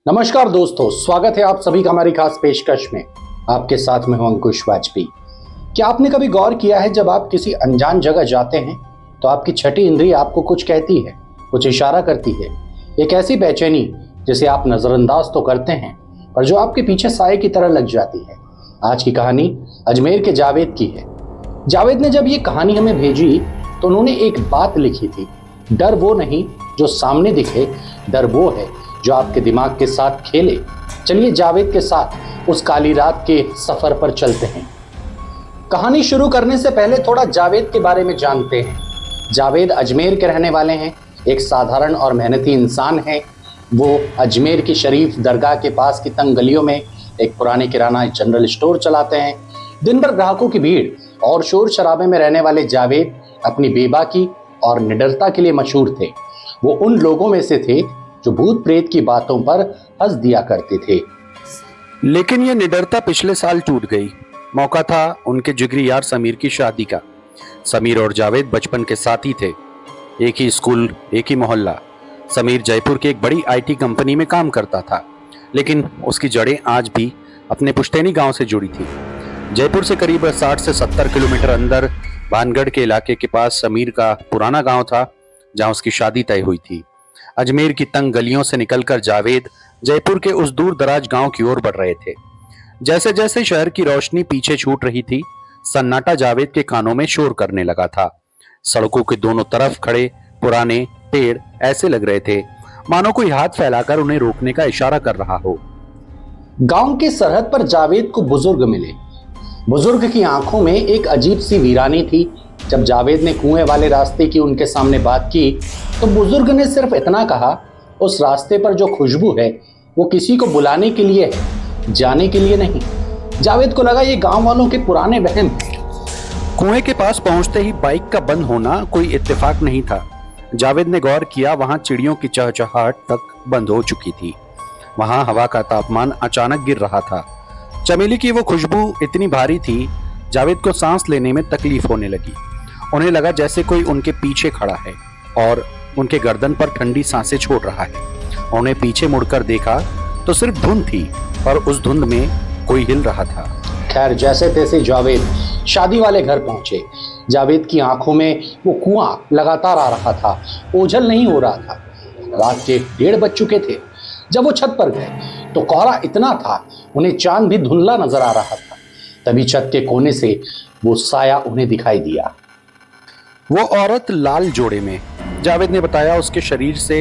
नमस्कार दोस्तों, स्वागत है आप सभी का हमारी खास पेशकश में। आपके साथ में हूं अंकुश वाजपेयी। क्या आपने कभी गौर किया है, जब आप किसी अनजान जगह जाते हैं तो आपकी छठी इंद्रिय आपको कुछ कहती है, कुछ इशारा करती है। एक ऐसी बेचैनी जिसे आप नजरअंदाज तो करते हैं, पर जो आपके पीछे साए की तरह लग जाती है। आज की कहानी अजमेर के जावेद की है। जावेद ने जब ये कहानी हमें भेजी तो उन्होंने एक बात लिखी थी, डर वो नहीं जो सामने दिखे, डर वो है जो आपके दिमाग के साथ खेले। चलिए जावेद के साथ उस काली रात के सफर पर चलते हैं। कहानी शुरू करने से पहले थोड़ा जावेद के बारे में जानते हैं। जावेद अजमेर के रहने वाले हैं, एक साधारण और मेहनती इंसान हैं। वो अजमेर की शरीफ दरगाह के पास की तंग गलियों में एक पुराने किराना जनरल स्टोर चलाते हैं। दिन भर ग्राहकों की भीड़ और शोर शराबे में रहने वाले जावेद अपनी बेबाकी और निडरता के लिए मशहूर थे। वो उन लोगों में से थे जो भूत प्रेत की बातों पर हंस दिया करते थे। लेकिन ये निडरता पिछले साल टूट गई। मौका था उनके जिगरी यार समीर की शादी का। समीर और जावेद बचपन के साथी थे, एक ही स्कूल, एक ही मोहल्ला। समीर जयपुर की एक बड़ी आईटी कंपनी में काम करता था, लेकिन उसकी जड़ें आज भी अपने पुश्तैनी गांव से जुड़ी थी। जयपुर से करीब 60 से 70 किलोमीटर अंदर भानगढ़ के इलाके के पास समीर का पुराना गांव था, जहां उसकी शादी तय हुई थी। अजमेर की तंग गलियों से निकलकर जावेद जयपुर के उस दूर दराज गांव की ओर बढ़ रहे थे। जैसे जैसे शहर की रोशनी पीछे छूट रही थी, सन्नाटा जावेद के कानों में शोर करने लगा था। सड़कों के दोनों तरफ खड़े पुराने पेड़ ऐसे लग रहे थे मानो कोई हाथ फैलाकर उन्हें रोकने का इशारा कर रहा हो। गांव की सरहद पर जावेद को बुजुर्ग मिले। बुजुर्ग की आंखों में एक अजीब सी वीरानी थी। जब जावेद ने कुएं वाले रास्ते की उनके सामने बात की तो बुजुर्ग ने सिर्फ इतना कहा, उस रास्ते पर जो खुशबू है वो किसी को बुलाने के लिए है, जाने के लिए नहीं। जावेद को लगा ये गांव वालों के पुराने वहम। कुएं के पास पहुंचते ही बाइक का बंद होना कोई इत्तेफाक नहीं था। जावेद ने गौर किया, वहां चिड़ियों की चहचहाहट तक बंद हो चुकी थी। वहां हवा का तापमान अचानक गिर रहा था। चमेली की वो खुशबू इतनी भारी थी, जावेद को सांस लेने में तकलीफ होने लगी। उन्हें लगा जैसे कोई उनके पीछे खड़ा है और उनके गर्दन पर ठंडी सांसें छोड़ रहा है। उन्हें पीछे मुड़कर देखा तो सिर्फ धुंध थी, और उस धुंध में कोई हिल रहा था। खैर, जैसे तैसे जावेद शादी वाले घर पहुंचे। जावेद की आंखों में वो कुआं लगातार आ रहा था, ओझल नहीं हो रहा था। रात के 1:30 बज चुके थे। जब वो छत पर गए तो कोहरा इतना था उन्हें चांद भी धुंधला नजर आ रहा था। तभी छत के कोने से वो साया उन्हें दिखाई दिया। वो औरत लाल जोड़े में। जावेद ने बताया उसके शरीर से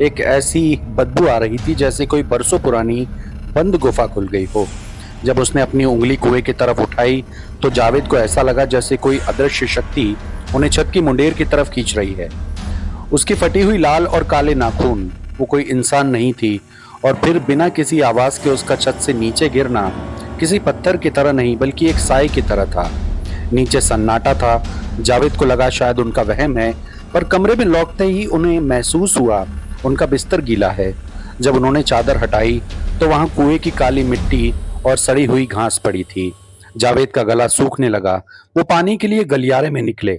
एक ऐसी बदबू आ रही थी जैसे कोई बरसों पुरानी बंद गुफा खुल गई हो। जब उसने अपनी उंगली कुएं की तरफ उठाई तो जावेद को ऐसा लगा जैसे कोई अदृश्य शक्ति उन्हें छत की मुंडेर की तरफ खींच रही है। उसकी फटी हुई लाल और काले नाखून, वो कोई इंसान नहीं थी। और फिर बिना किसी आवाज के उसका छत से नीचे गिरना किसी पत्थर की तरह नहीं बल्कि एक साए की तरह था। नीचे सन्नाटा था। जावेद को लगा शायद उनका वहम है, पर कमरे में लौटते ही उन्हें महसूस हुआ उनका बिस्तर गीला है। जब उन्होंने चादर हटाई तो वहां कुएं की काली मिट्टी और सड़ी हुई घास पड़ी थी। जावेद का गला सूखने लगा। वो पानी के लिए गलियारे में निकले।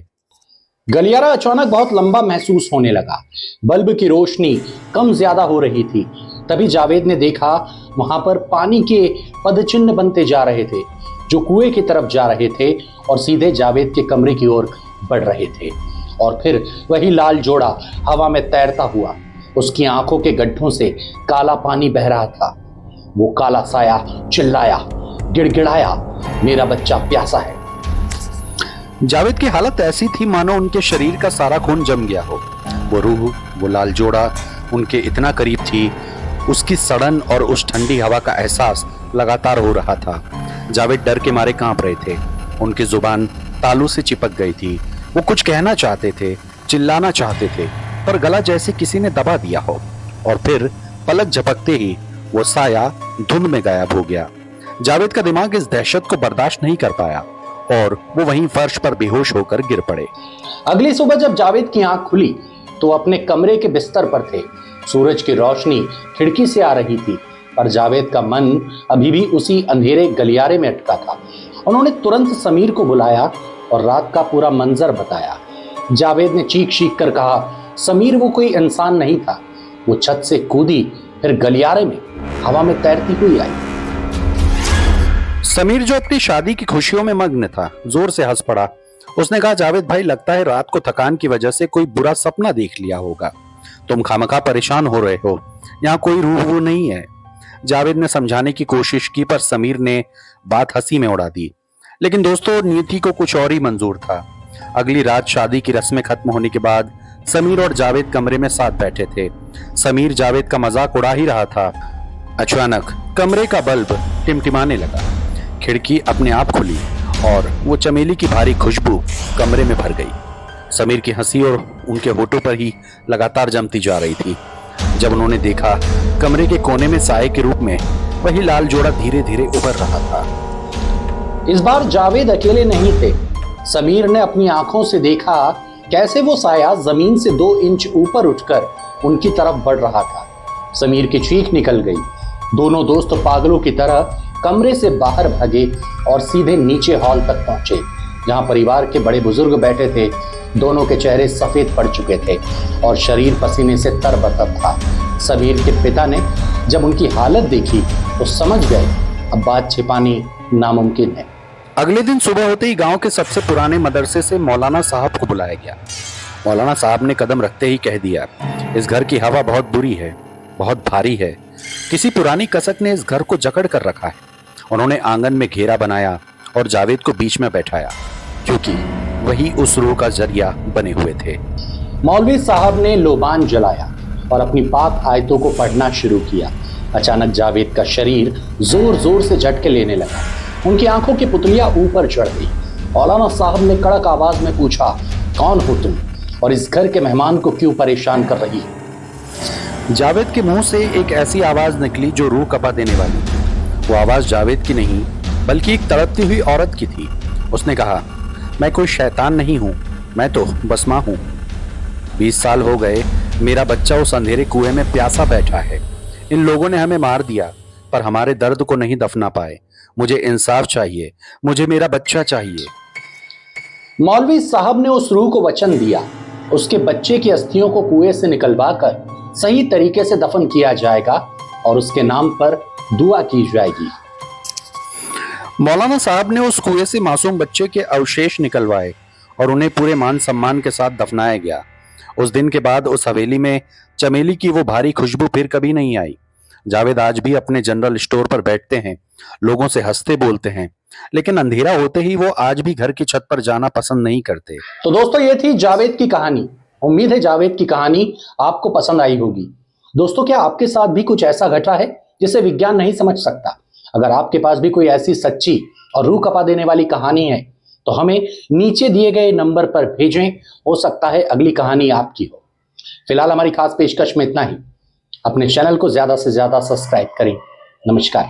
गलियारा अचानक बहुत लंबा महसूस होने लगा। बल्ब की रोशनी कम ज्यादा हो रही थी। तभी जावेद ने देखा वहां पर पानी के पदचिन्ह बनते जा रहे थे, जो कुएं की तरफ जा रहे थे और सीधे जावेद के कमरे की ओर बढ़ रहे थे। और फिर वही लाल जोड़ा हवा में तैरता हुआ। उसकी आंखों के गड्ढों से काला पानी बह रहा था। वो काला साया चिल्लाया, गिड़गिड़ाया, मेरा बच्चा प्यासा है। जावेद की हालत ऐसी थी मानो उनके शरीर का सारा खून जम गया हो। वो रूह, वो लाल जोड़ा उनके इतना करीब थी। उसकी सड़न और उस ठंडी हवा का एहसास लगातार हो रहा था। जावेद डर के मारे कांप रहे थे। उनकी जुबान तालू से चिपक गई थी। वो कुछ कहना चाहते थे, चिल्लाना चाहते थे, पर गला जैसे किसी ने दबा दिया हो। और फिर पलक झपकते ही वो साया धुंध में गायब हो गया। जावेद का दिमाग इस दहशत को बर्दाश्त नहीं कर पाया और वो वहीं फर्श पर बेहोश होकर गिर पड़े। अगली सुबह जब जावेद की आंख खुली तो अपने कमरे के बिस्तर पर थे। सूरज की रोशनी खिड़की से आ रही थी, पर जावेद का मन अभी भी उसी अंधेरे गलियारे में अटका था। उन्होंने तुरंत समीर को बुलाया और रात का पूरा मंजर बताया। जावेद ने चीख चीख कर कहा, समीर वो कोई इंसान नहीं था। वो छत से कूदी, फिर गलियारे में हवा में तैरती हुई आई। समीर जो अपनी शादी की खुशियों में मग्न था, जोर से हंस पड़ा। उसने कहा, जावेद भाई, लगता है रात को थकान की वजह से कोई बुरा सपना देख लिया होगा। तुम खामखा परेशान हो रहे हो, यहाँ कोई रूह वूह नहीं है। जावेद ने समझाने की कोशिश की, पर समीर ने बात हंसी में उड़ा दी। लेकिन दोस्तों, नियति को कुछ और ही मंजूर था। अगली रात शादी की रस्में खत्म होने के बाद समीर और जावेद कमरे में साथ बैठे थे। समीर जावेद का मजाक उड़ा ही रहा था। अचानक कमरे का बल्ब टिमटिमाने लगा, खिड़की अपने आप खुली और वो चमेली की भारी खुशबू कमरे में भर गई। समीर की हंसी और उनके होठों पर ही लगातार जमती जा रही थी। जब उन्होंने देखा, कमरे के कोने में साये के रूप में वही लाल जोड़ा धीरे धीरे उभर रहा था। इस बार जावेद अकेले नहीं थे। समीर ने अपनी आंखों से देखा कैसे वो साया जमीन से 2 इंच ऊपर उठकर उनकी तरफ बढ़ रहा था। समीर की चीख निकल गई। दोनों दोस्त पागलों की तरह कमरे से बाहर भागे और सीधे नीचे हॉल तक पहुंचे, जहां परिवार के बड़े बुजुर्ग बैठे थे। दोनों के चेहरे सफेद पड़ चुके थे और शरीर पसीने से तरबतर था। समीर के पिता ने जब उनकी हालत देखी तो समझ गए अब बात छिपानी नामुमकिन है। अगले दिन सुबह होते ही गांव के सबसे पुराने मदरसे से मौलाना साहब को बुलाया गया। मौलाना साहब ने कदम रखते ही कह दिया, इस घर की हवा बहुत बुरी है, बहुत भारी है। किसी पुरानी कसक ने इस घर को जकड़ कर रखा है। उन्होंने आंगन में घेरा बनाया और जावेद को बीच में बैठाया, क्योंकि वही उस रूह का जरिया बने हुए थे। मौलवी साहब ने लोबान जलाया और अपनी पाक आयतों को पढ़ना शुरू किया। अचानक जावेद का शरीर जोर जोर से झटके लेने लगा। उनकी आंखों की पुतलियां ऊपर चढ़ गई। मौलाना साहब ने कड़क आवाज में पूछा, कौन हो तुम और इस घर के मेहमान को क्यों परेशान कर रही हो? जावेद के मुंह से एक ऐसी आवाज निकली जो रूह कपा देने वाली थी। वो आवाज जावेद की नहीं, बल्कि एक तड़पती हुई औरत की थी। उसने कहा, मैं कोई शैतान नहीं हूं, मैं तो बस मां हूं। 20 साल हो गए, मेरा बच्चा उस अंधेरे कुएं में प्यासा बैठा है। इन लोगों ने हमें मार दिया, पर हमारे दर्द को नहीं दफना पाए। मुझे इंसाफ चाहिए, मुझे मेरा बच्चा चाहिए। मौलवी साहब ने उस रूह को वचन दिया, उसके बच्चे की अस्थियों को कुएं से निकलवाकर सही तरीके से दफन किया जाएगा और उसके नाम पर दुआ की जाएगी। मौलाना साहब ने उस कुएं से मासूम बच्चे के अवशेष निकलवाए और उन्हें पूरे मान सम्मान के साथ दफनाया गया। उस दिन के बाद उस हवेली में चमेली की वो भारी खुशबू फिर कभी नहीं आई। जावेद आज भी अपने जनरल स्टोर पर बैठते हैं, लोगों से हंसते बोलते हैं, लेकिन अंधेरा होते ही वो आज भी घर की छत पर जाना पसंद नहीं करते। तो दोस्तों, ये थी जावेद की कहानी। उम्मीद है जावेद की कहानी आपको पसंद आई होगी। दोस्तों, क्या आपके साथ भी कुछ ऐसा घटा है जिसे विज्ञान नहीं समझ सकता? अगर आपके पास भी कोई ऐसी सच्ची और रूह कपा देने वाली कहानी है तो हमें नीचे दिए गए नंबर पर भेजें। हो सकता है अगली कहानी आपकी हो। फिलहाल हमारी खास पेशकश में इतना ही। अपने चैनल को ज्यादा से ज्यादा सब्सक्राइब करें। नमस्कार।